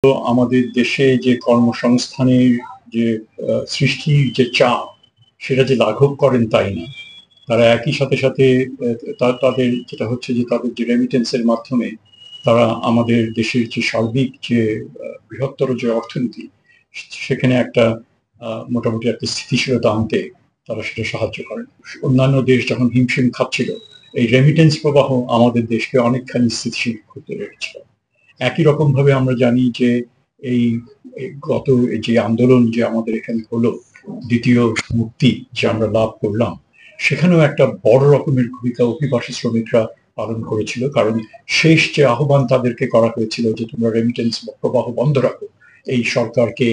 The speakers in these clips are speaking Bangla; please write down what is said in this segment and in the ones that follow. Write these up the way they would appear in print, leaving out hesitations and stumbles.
আমাদের দেশে যে কর্মসংস্থানের যে সৃষ্টির যে চাপ, সেটা যে লাঘব করেন তাই না। তারা একই সাথে সাথে তাদের যেটা হচ্ছে যে তাদের যে রেমিটেন্সের মাধ্যমে তারা আমাদের দেশের যে সার্বিক যে বৃহত্তর যে অর্থনীতি, সেখানে একটা মোটামুটি একটা স্থিতিশীলতা আনতে তারা সেটা সাহায্য করেন। অন্যান্য দেশ যখন হিমশিম খাচ্ছিল, এই রেমিটেন্স প্রবাহ আমাদের দেশকে অনেকখানি স্থিতিশীল করতে রেখেছিল। একই রকম ভাবে আমরা জানি যে এই গত যে আন্দোলন যে আমাদের এখানে হলো, দ্বিতীয় মুক্তি যে আমরা লাভ করলাম, সেখানেও একটা বড় রকমের ভূমিকা অভিবাসী শ্রমিকরা পালন করেছিল। কারণ শেষ যে আহ্বান তাদেরকে করা হয়েছিল যে তোমরা রেমিটেন্স প্রবাহ বন্ধ রাখো এই সরকারকে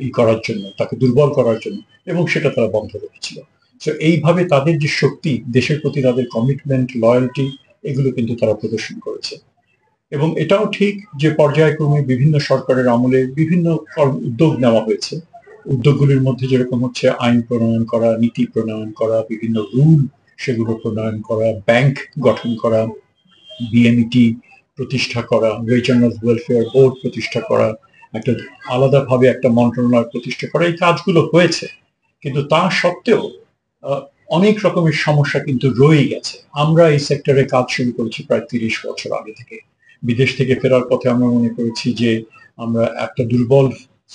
ই করার জন্য, তাকে দুর্বল করার জন্য, এবং সেটা তারা বন্ধ রেখেছিল। তো এইভাবে তাদের যে শক্তি, দেশের প্রতি তাদের কমিটমেন্ট, লয়্যালটি, এগুলো কিন্তু তারা প্রদর্শন করেছে। এবং এটাও ঠিক যে পর্যায়ক্রমে বিভিন্ন সরকারের আমলে বিভিন্ন উদ্যোগ নেওয়া হয়েছে। উদ্যোগগুলির মধ্যে যেরকম হচ্ছে আইন প্রণয়ন করা, নীতি প্রণয়ন করা, বিভিন্ন রুল সেগুলো প্রণয়ন করা, ব্যাংক গঠন করা, বিএমইটি প্রতিষ্ঠা করা, রিজিওনাল ওয়েলফেয়ার বোর্ড প্রতিষ্ঠা করা, একটা আলাদাভাবে একটা মন্ত্রণালয় প্রতিষ্ঠা করা, এই কাজগুলো হয়েছে। কিন্তু তা সত্ত্বেও অনেক রকমের সমস্যা কিন্তু রয়ে গেছে। আমরা এই সেক্টরে কাজ শুরু করেছি প্রায় 30 বছর আগে থেকে। বিদেশ থেকে ফেরার পথে আমরা মনে করেছি যে আমরা একটা দুর্বল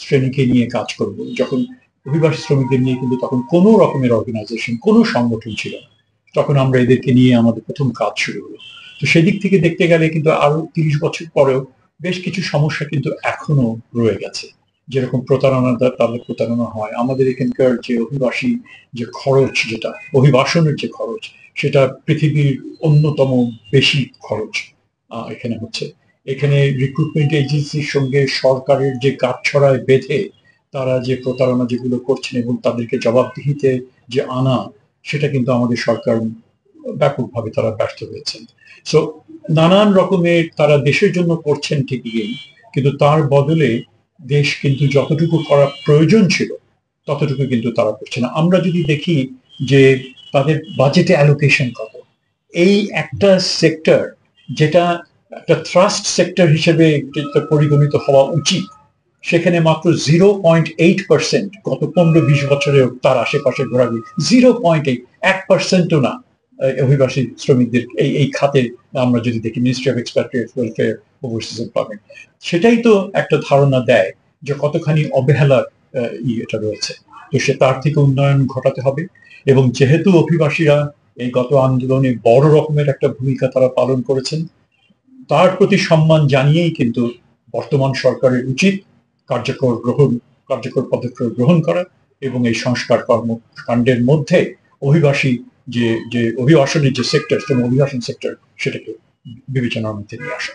শ্রেণীকে নিয়ে কাজ করব। যখন অভিবাসী শ্রমিকদের নিয়ে কিন্তু তখন কোনো রকমের অর্গানাইজেশন, কোনো সংগঠন ছিল না, তখন আমরা এদেরকে নিয়ে আমাদের প্রথম কাজ শুরু হলো। তো সেদিক থেকে দেখতে গেলে কিন্তু আরো 30 বছর পরেও বেশ কিছু সমস্যা কিন্তু এখনো রয়ে গেছে। যেরকম প্রতারণা, তাদের প্রতারণা হয়। আমাদের এখানকার যে অভিবাসী যে খরচ, যেটা অভিবাসনের যে খরচ, সেটা পৃথিবীর অন্যতম বেশি খরচ এখানে হচ্ছে। এখানে রিক্রুটমেন্ট এজেন্সির সঙ্গে সরকারের যে কাঠছড়ায় বেঁধে তারা যে প্রতারণা যেগুলো করছেন এবং তাদেরকে জবাবদিহিতে যে আনা, সেটা কিন্তু আমাদের সরকার ব্যাপকভাবে তারা ব্যর্থ হয়েছেন। সো নানান রকমের তারা দেশের জন্য করছেন ঠিকই, কিন্তু তার বদলে দেশ কিন্তু যতটুকু করা প্রয়োজন ছিল ততটুকু কিন্তু তারা করছে না। আমরা যদি দেখি যে তাদের বাজেটে অ্যালোকেশন কত, এই একটা সেক্টর যেটা একটা থ্রাস্ট সেক্টর হিসেবে পরিগণিত হওয়া উচিত, সেখানে মাত্র 0.8%, গত 15-20 বছরেও তার আশেপাশে ঘোরাঘুরি 0.8, 1%ও না অভিবাসী শ্রমিকদের এই খাতে আমরা যদি দেখি ministry of expatriate welfare, overseas employment, সেটাই তো একটা ধারণা দেয় যে কতখানি অবহেলার এটা রয়েছে। তো সে তার থেকে উন্নয়ন ঘটাতে হবে। এবং যেহেতু অভিবাসীরা এই গত আন্দোলনে বড় রকমের একটা ভূমিকা তারা পালন করেছেন, তার প্রতি সম্মান জানিয়েই কিন্তু বর্তমান সরকারের উচিত কার্যকর পদক্ষেপ গ্রহণ করা এবং এই সংস্কার কর্মকাণ্ডের মধ্যে অভিবাসী যে যে অভিবাসনের যে সেক্টর, অভিবাসন সেক্টর, সেটাকে বিবেচনার মধ্যে নিয়ে আসা।